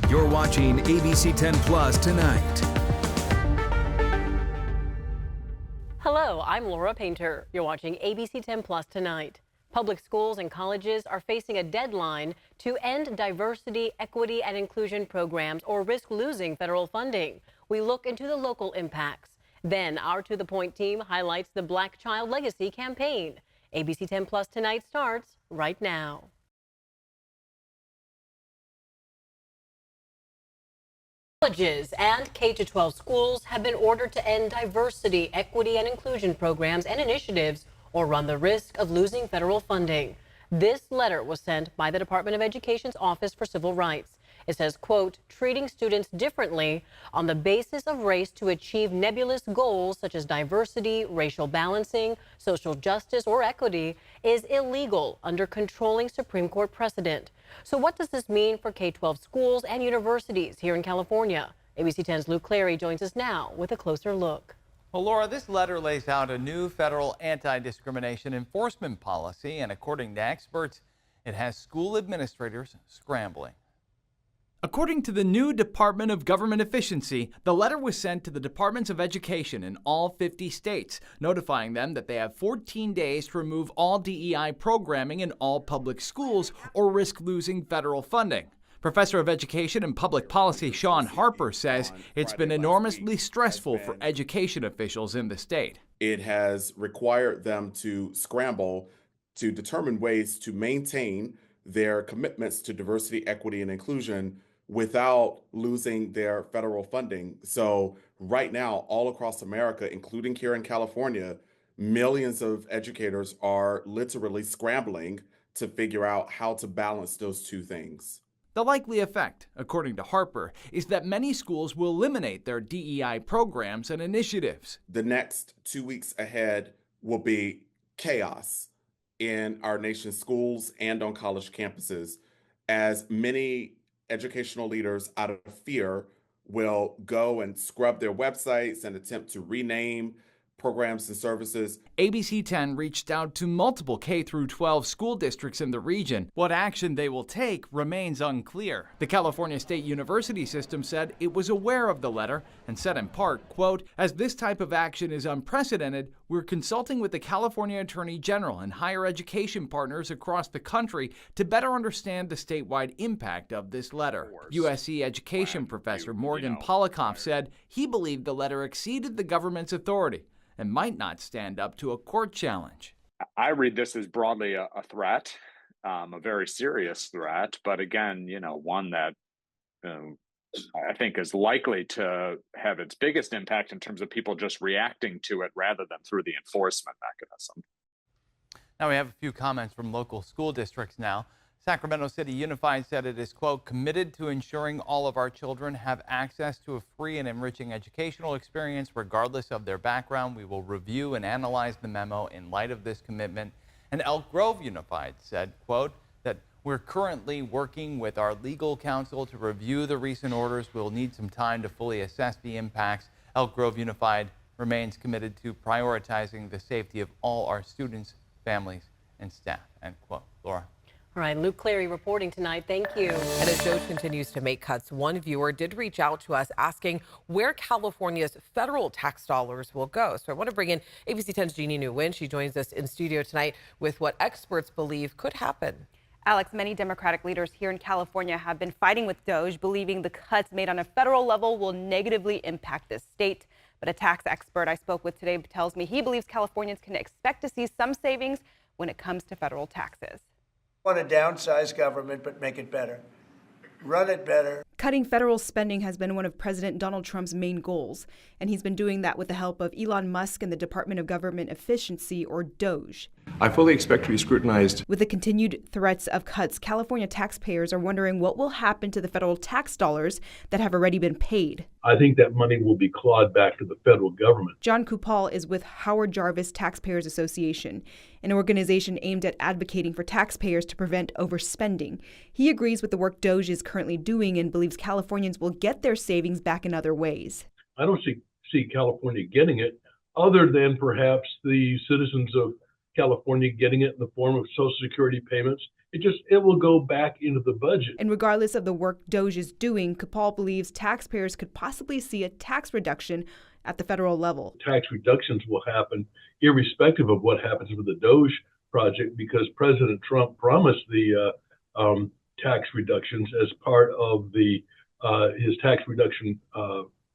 You're watching ABC10 Plus Tonight. Hello, I'm Laura Painter. You're watching ABC10 Plus Tonight. Public schools and colleges are facing a deadline to end diversity, equity, and inclusion programs or risk losing federal funding. We look into the local impacts. Then our To The Point team highlights the Black Child Legacy campaign. ABC10 Plus Tonight starts right now. Colleges and K-12 schools have been ordered to end diversity, equity, and inclusion programs and initiatives or run the risk of losing federal funding. This letter was sent by the Department of Education's Office for Civil Rights. It says, quote, treating students differently on the basis of race to achieve nebulous goals such as diversity, racial balancing, social justice, or equity is illegal under controlling Supreme Court precedent. So what does this mean for K-12 schools and universities here in California? ABC 10's Luke Clary joins us now with a closer look. Well, Laura, this letter lays out a new federal anti-discrimination enforcement policy, and according to experts, it has school administrators scrambling. According to the new Department of Government Efficiency, the letter was sent to the Departments of Education in all 50 states, notifying them that they have 14 days to remove all DEI programming in all public schools or risk losing federal funding. Professor of Education and Public Policy Sean Harper says it's been enormously stressful for education officials in the state. It has required them to scramble to determine ways to maintain their commitments to diversity, equity, and inclusion without losing their federal funding. So right now, all across America, including here in California, millions of educators are literally scrambling to figure out how to balance those two things. The likely effect, according to Harper, is that many schools will eliminate their DEI programs and initiatives. The next 2 weeks ahead will be chaos in our nation's schools and on college campuses, as many educational leaders, out of fear, will go and scrub their websites and attempt to rename programs and services. ABC 10 reached out to multiple K-12 school districts in the region. What action they will take remains unclear. The California State University system said it was aware of the letter and said in part, quote, as this type of action is unprecedented, we're consulting with the California Attorney General and higher education partners across the country to better understand the statewide impact of this letter. USC education professor Morgan Polikoff said he believed the letter exceeded the government's authority and might not stand up to a court challenge. I read this as broadly a threat, a very serious threat, but again, one that I think is likely to have its biggest impact in terms of people just reacting to it rather than through the enforcement mechanism. Now we have a few comments from local school districts now. Sacramento City Unified said it is, quote, committed to ensuring all of our children have access to a free and enriching educational experience regardless of their background. We will review and analyze the memo in light of this commitment. And Elk Grove Unified said, quote, that we're currently working with our legal counsel to review the recent orders. We'll need some time to fully assess the impacts. Elk Grove Unified remains committed to prioritizing the safety of all our students, families, and staff, end quote. Laura. All right, Luke Clary reporting tonight. Thank you. And as DOGE continues to make cuts, one viewer did reach out to us asking where California's federal tax dollars will go. So I want to bring in ABC 10's Jeannie Nguyen. She joins us in studio tonight with what experts believe could happen. Alex, many Democratic leaders here in California have been fighting with DOGE, believing the cuts made on a federal level will negatively impact the state. But a tax expert I spoke with today tells me he believes Californians can expect to see some savings when it comes to federal taxes. Want to downsize government, but make it better. Run it better. Cutting federal spending has been one of President Donald Trump's main goals, and he's been doing that with the help of Elon Musk and the Department of Government Efficiency, or DOGE. I fully expect to be scrutinized. With the continued threats of cuts, California taxpayers are wondering what will happen to the federal tax dollars that have already been paid. I think that money will be clawed back to the federal government. John Kupal is with Howard Jarvis Taxpayers Association, an organization aimed at advocating for taxpayers to prevent overspending. He agrees with the work DOGE is currently doing and believes Californians will get their savings back in other ways. I don't see California getting it, other than perhaps the citizens of California getting it in the form of Social Security payments it will go back into the budget. And regardless of the work DOGE is doing, Kapal believes taxpayers could possibly see a tax reduction at the federal level. Tax reductions will happen irrespective of what happens with the DOGE project, because President Trump promised the tax reductions as part of his tax reduction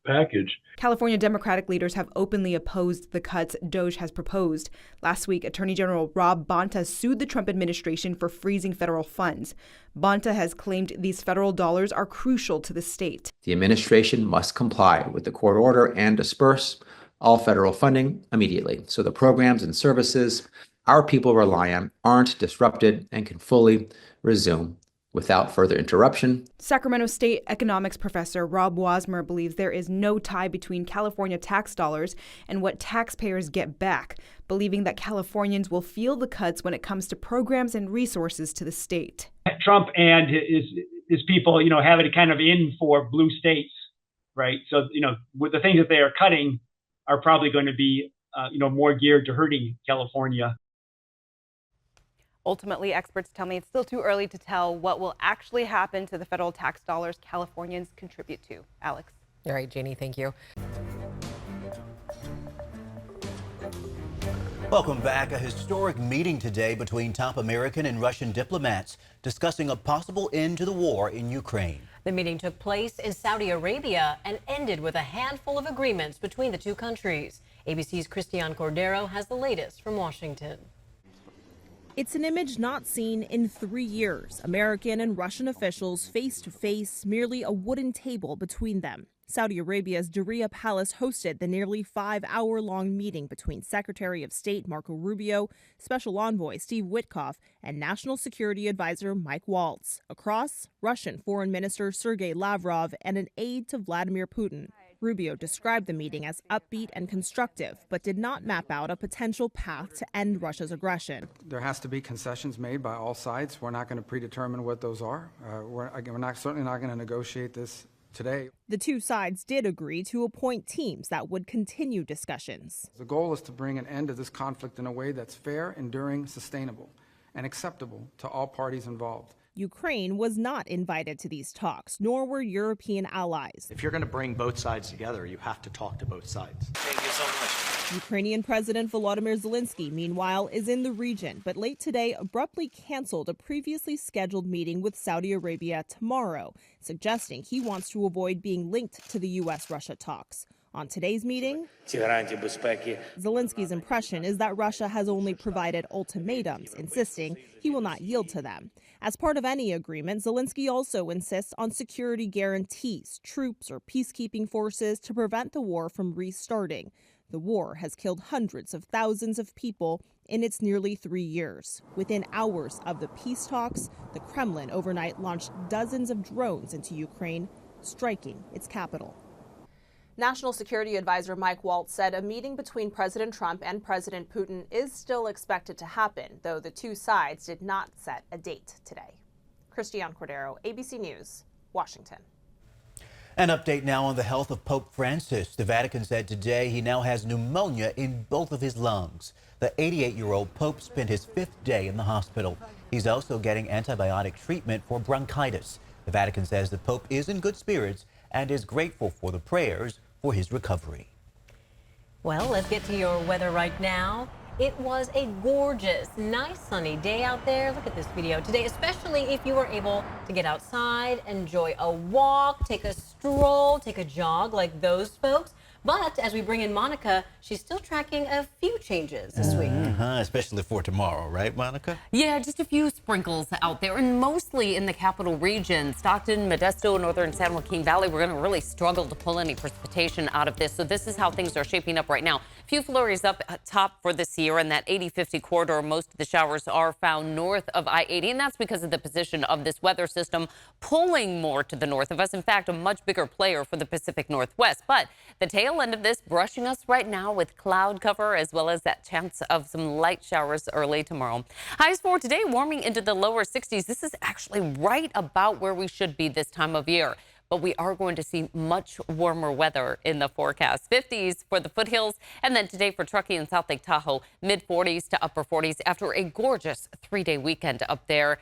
package. California Democratic leaders have openly opposed the cuts DOGE has proposed. Last week, Attorney General Rob Bonta sued the Trump administration for freezing federal funds. Bonta has claimed these federal dollars are crucial to the state. The administration must comply with the court order and disperse all federal funding immediately, so the programs and services our people rely on aren't disrupted and can fully resume without further interruption. Sacramento State economics professor Rob Wasmer believes there is no tie between California tax dollars and what taxpayers get back, believing that Californians will feel the cuts when it comes to programs and resources to the state. Trump and his people, have it kind of in for blue states, right? So, with the things that they are cutting are probably going to be, more geared to hurting California. Ultimately, experts tell me it's still too early to tell what will actually happen to the federal tax dollars Californians contribute to. Alex. All right, Jeannie, thank you. Welcome back. A historic meeting today between top American and Russian diplomats discussing a possible end to the war in Ukraine. The meeting took place in Saudi Arabia and ended with a handful of agreements between the two countries. ABC's Christiane Cordero has the latest from Washington. It's an image not seen in 3 years. American and Russian officials face to face, merely a wooden table between them. Saudi Arabia's Diriyah Palace hosted the nearly 5-hour-long meeting between Secretary of State Marco Rubio, Special Envoy Steve Witkoff, and National Security Advisor Mike Waltz. Across, Russian Foreign Minister Sergei Lavrov and an aide to Vladimir Putin. Rubio described the meeting as upbeat and constructive, but did not map out a potential path to end Russia's aggression. There has to be concessions made by all sides. We're not going to predetermine what those are. We're certainly not going to negotiate this today. The two sides did agree to appoint teams that would continue discussions. The goal is to bring an end to this conflict in a way that's fair, enduring, sustainable, and acceptable to all parties involved. Ukraine was not invited to these talks, nor were European allies. If you're going to bring both sides together, you have to talk to both sides. Thank you so much. Ukrainian President Volodymyr Zelensky, meanwhile, is in the region, but late today abruptly canceled a previously scheduled meeting with Saudi Arabia tomorrow, suggesting he wants to avoid being linked to the U.S.-Russia talks. On today's meeting, Zelensky's impression is that Russia has only provided ultimatums, insisting he will not yield to them. As part of any agreement, Zelensky also insists on security guarantees, troops or peacekeeping forces to prevent the war from restarting. The war has killed hundreds of thousands of people in its nearly 3 years. Within hours of the peace talks, the Kremlin overnight launched dozens of drones into Ukraine, striking its capital. National Security Advisor Mike Waltz said a meeting between President Trump and President Putin is still expected to happen, though the two sides did not set a date today. Christiane Cordero, ABC News, Washington. An update now on the health of Pope Francis. The Vatican said today he now has pneumonia in both of his lungs. The 88-year-old Pope spent his 5th day in the hospital. He's also getting antibiotic treatment for bronchitis. The Vatican says the Pope is in good spirits and is grateful for the prayers for his recovery. Well, let's get to your weather right now. It was a gorgeous, nice sunny day out there. Look at this video today, especially if you were able to get outside, enjoy a walk, take a stroll, take a jog like those folks. But as we bring in Monica, she's still tracking a few changes this week. Especially for tomorrow, right, Monica? Yeah, just a few sprinkles out there, and mostly in the capital region. Stockton, Modesto, northern San Joaquin Valley, we're going to really struggle to pull any precipitation out of this. So this is how things are shaping up right now. A few flurries up top for this year in that 80-50 corridor. Most of the showers are found north of I-80, and that's because of the position of this weather system pulling more to the north of us. In fact, a much bigger player for the Pacific Northwest. But the tail end of this brushing us right now with cloud cover, as well as that chance of some light showers early tomorrow. Highs for today warming into the lower 60s. This is actually right about where we should be this time of year. But we are going to see much warmer weather in the forecast. 50s for the foothills, and then today for Truckee and South Lake Tahoe, mid 40s to upper 40s after a gorgeous 3-day weekend up there.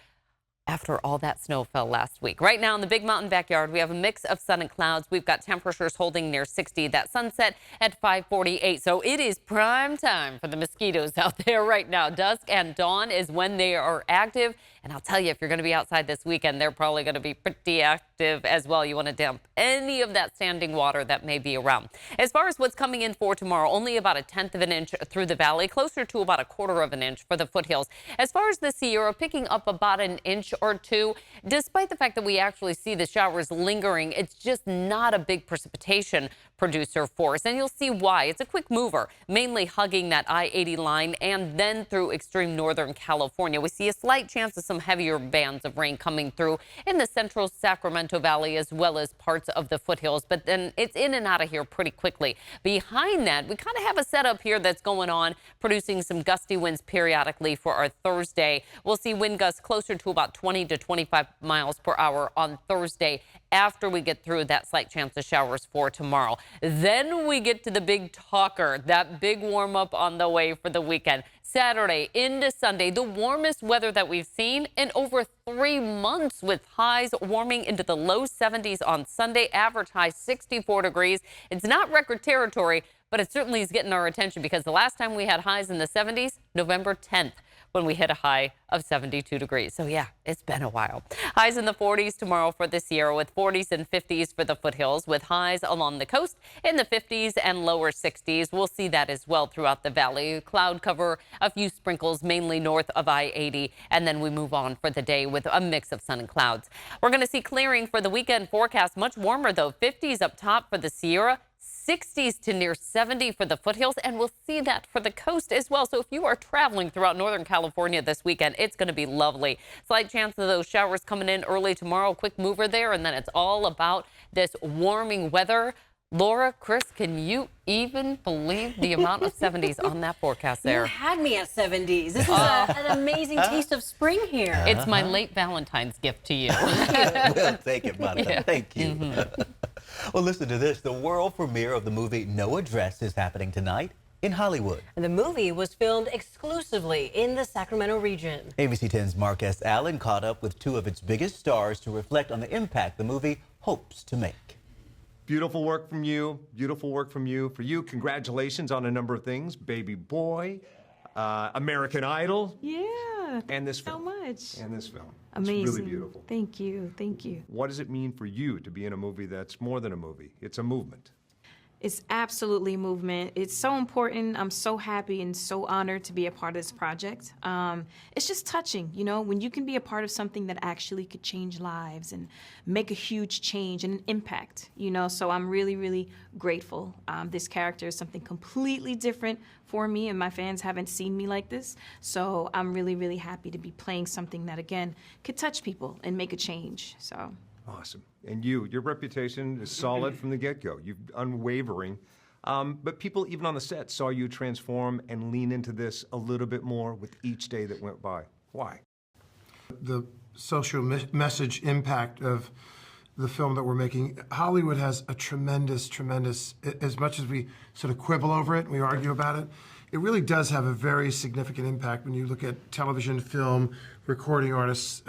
after all that snow fell last week. Right now in the Big Mountain backyard, we have a mix of sun and clouds. We've got temperatures holding near 60. That sunset at 5:48. So it is prime time for the mosquitoes out there right now. Dusk and dawn is when they are active. And I'll tell you, if you're going to be outside this weekend, they're probably going to be pretty active as well. You want to dump any of that standing water that may be around. As far as what's coming in for tomorrow, only about 1/10 of an inch through the valley, closer to about 1/4 of an inch for the foothills. As far as the Sierra, picking up about 1 inch or 2. Despite the fact that we actually see the showers lingering, it's just not a big precipitation producer for us. And you'll see why. It's a quick mover, mainly hugging that I-80 line and then through extreme northern California. We see a slight chance of some heavier bands of rain coming through in the central Sacramento Valley as well as parts of the foothills. But then it's in and out of here pretty quickly. Behind that, we kind of have a setup here that's going on, producing some gusty winds periodically for our Thursday. We'll see wind gusts closer to about 20 to 25 miles per hour on Thursday after we get through that slight chance of showers for tomorrow. Then we get to the big talker, that big warm up on the way for the weekend. Saturday into Sunday, the warmest weather that we've seen in over 3 months, with highs warming into the low 70s on Sunday, average high 64 degrees. It's not record territory, but it certainly is getting our attention because the last time we had highs in the 70s, November 10th. When we hit a high of 72 degrees. So yeah, it's been a while. Highs in the 40s tomorrow for the Sierra, with 40s and 50s for the foothills, with highs along the coast in the 50s and lower 60s. We'll see that as well throughout the valley. Cloud cover, a few sprinkles, mainly north of I-80, and then we move on for the day with a mix of sun and clouds. We're going to see clearing for the weekend forecast. Much warmer though, 50s up top for the Sierra, 60s to near 70 for the foothills, and we'll see that for the coast as well. So if you are traveling throughout Northern California this weekend, it's going to be lovely. Slight chance of those showers coming in early tomorrow, quick mover there, and then it's all about this warming weather. Laura, Chris, can you even believe the amount of 70s on that forecast there? You had me at 70s. This is an amazing taste of spring here. It's my late Valentine's gift to you. We'll take it, Monica. Yeah. Thank you. Well, listen to this. The world premiere of the movie No Address is happening tonight in Hollywood. And the movie was filmed exclusively in the Sacramento region. ABC 10's Mark S. Allen caught up with 2 of its biggest stars to reflect on the impact the movie hopes to make. Beautiful work from you. Beautiful work from you. For you, congratulations on a number of things. Baby Boy, American Idol. Yeah. And this film. So much. And this film. Amazing. It's really beautiful. Thank you. Thank you. What does it mean for you to be in a movie that's more than a movie? It's a movement. It's absolutely movement. It's so important. I'm so happy and so honored to be a part of this project. It's just touching, you know, when you can be a part of something that actually could change lives and make a huge change and an impact, you know, so I'm really, really grateful. This character is something completely different for me, and my fans haven't seen me like this, so I'm really, really happy to be playing something that, again, could touch people and make a change, so. Awesome. And your reputation is solid from the get-go. You're unwavering. But people, even on the set, saw you transform and lean into this a little bit more with each day that went by. Why? The social message impact of the film that we're making, Hollywood has a tremendous, as much as we sort of quibble over it, we argue about it, it really does have a very significant impact when you look at television, film, recording artists.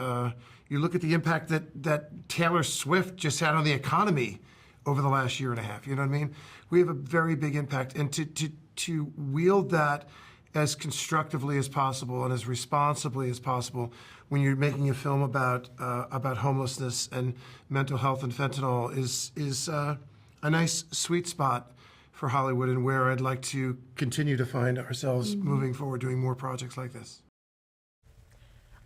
You look at the impact that Taylor Swift just had on the economy over the last year and a half. You know what I mean? We have a very big impact, and to wield that as constructively as possible and as responsibly as possible when you're making a film about homelessness and mental health and fentanyl is a nice sweet spot for Hollywood, and where I'd like to continue to find ourselves moving forward, doing more projects like this.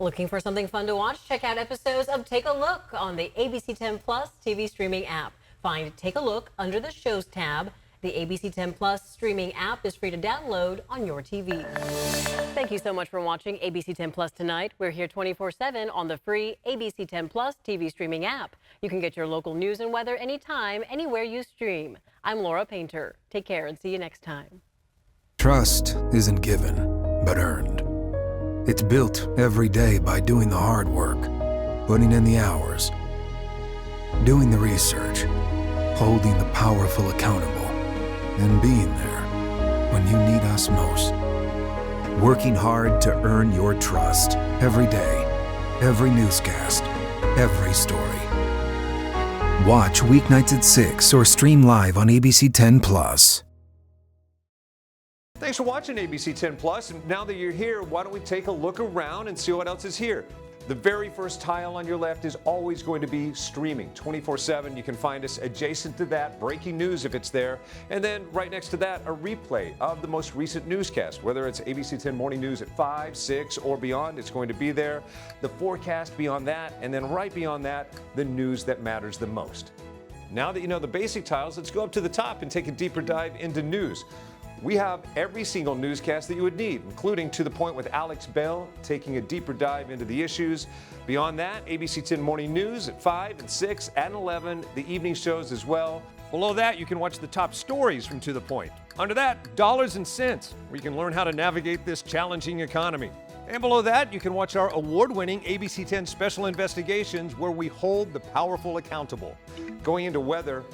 Looking for something fun to watch? Check out episodes of Take a Look on the ABC10 Plus TV streaming app. Find Take a Look under the Shows tab. The ABC10 Plus streaming app is free to download on your TV. Thank you so much for watching ABC10 Plus tonight. We're here 24/7 on the free ABC10 Plus TV streaming app. You can get your local news and weather anytime, anywhere you stream. I'm Laura Painter. Take care and see you next time. Trust isn't given, but earned. It's built every day by doing the hard work, putting in the hours, doing the research, holding the powerful accountable, and being there when you need us most. Working hard to earn your trust every day. Every newscast, every story. Watch weeknights at 6 or stream live on ABC10 Plus. Thanks for watching ABC 10 Plus. And now that you're here, why don't we take a look around and see what else is here? The very first tile on your left is always going to be streaming 24/7. You can find us adjacent to that, breaking news if it's there. And then right next to that, a replay of the most recent newscast. Whether it's ABC 10 Morning News at 5, 6, or beyond, it's going to be there. The forecast beyond that, and then right beyond that, the news that matters the most. Now that you know the basic tiles, let's go up to the top and take a deeper dive into news. We have every single newscast that you would need, including To the Point with Alex Bell, taking a deeper dive into the issues. Beyond that, ABC 10 Morning News at 5 and 6 and 11, the evening shows as well. Below that, you can watch the top stories from To the Point. Under that, Dollars and Cents, where you can learn how to navigate this challenging economy. And below that, you can watch our award-winning ABC 10 Special Investigations, where we hold the powerful accountable. Going into weather,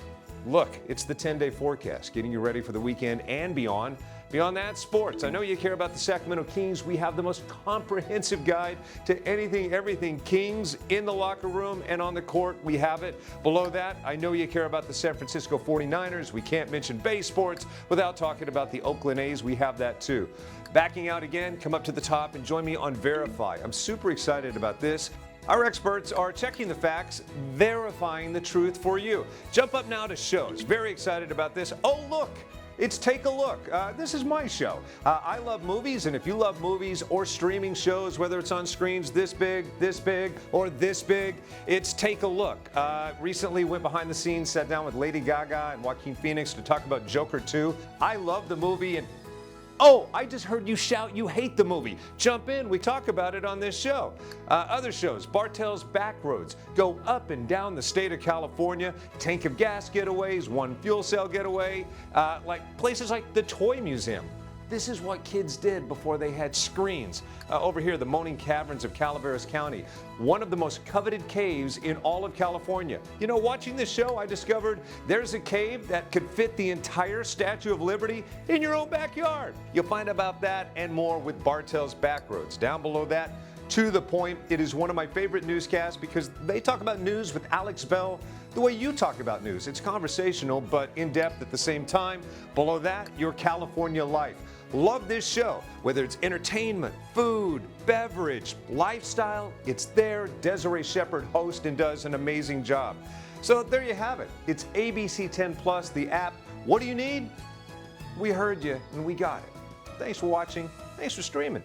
look, it's the 10-day forecast, getting you ready for the weekend and beyond. Beyond that, sports. I know you care about the Sacramento Kings. We have the most comprehensive guide to anything, everything Kings in the locker room and on the court. We have it. Below that, I know you care about the San Francisco 49ers. We can't mention Bay Sports without talking about the Oakland A's. We have that too. Backing out again, come up to the top and join me on Verify. I'm super excited about this. Our experts are checking the facts, verifying the truth for you. Jump up now to shows. Very excited about this. Oh, look, it's Take a Look. This is my show. I love movies, and if you love movies or streaming shows, whether it's on screens this big, or this big, it's Take a Look. Recently went behind the scenes, sat down with Lady Gaga and Joaquin Phoenix to talk about Joker 2. I love the movie, and oh, I just heard you shout you hate the movie. Jump in, we talk about it on this show. Other shows, Bartell's Backroads, go up and down the state of California, tank of gas getaways, one fuel cell getaway, like places like the Toy Museum. This is what kids did before they had screens. Over here, the Moaning Caverns of Calaveras County, one of the most coveted caves in all of California. You know, watching this show, I discovered there's a cave that could fit the entire Statue of Liberty in your own backyard. You'll find about that and more with Bartell's Backroads. Down below that, To the Point. It is one of my favorite newscasts because they talk about news with Alex Bell the way you talk about news. It's conversational, but in-depth at the same time. Below that, Your California Life. Love this show. Whether it's entertainment, food, beverage, lifestyle, it's there. Desiree Shepherd hosts and does an amazing job. So there you have it. It's ABC 10 Plus, the app. What do you need? We heard you and we got it. Thanks for watching. Thanks for streaming.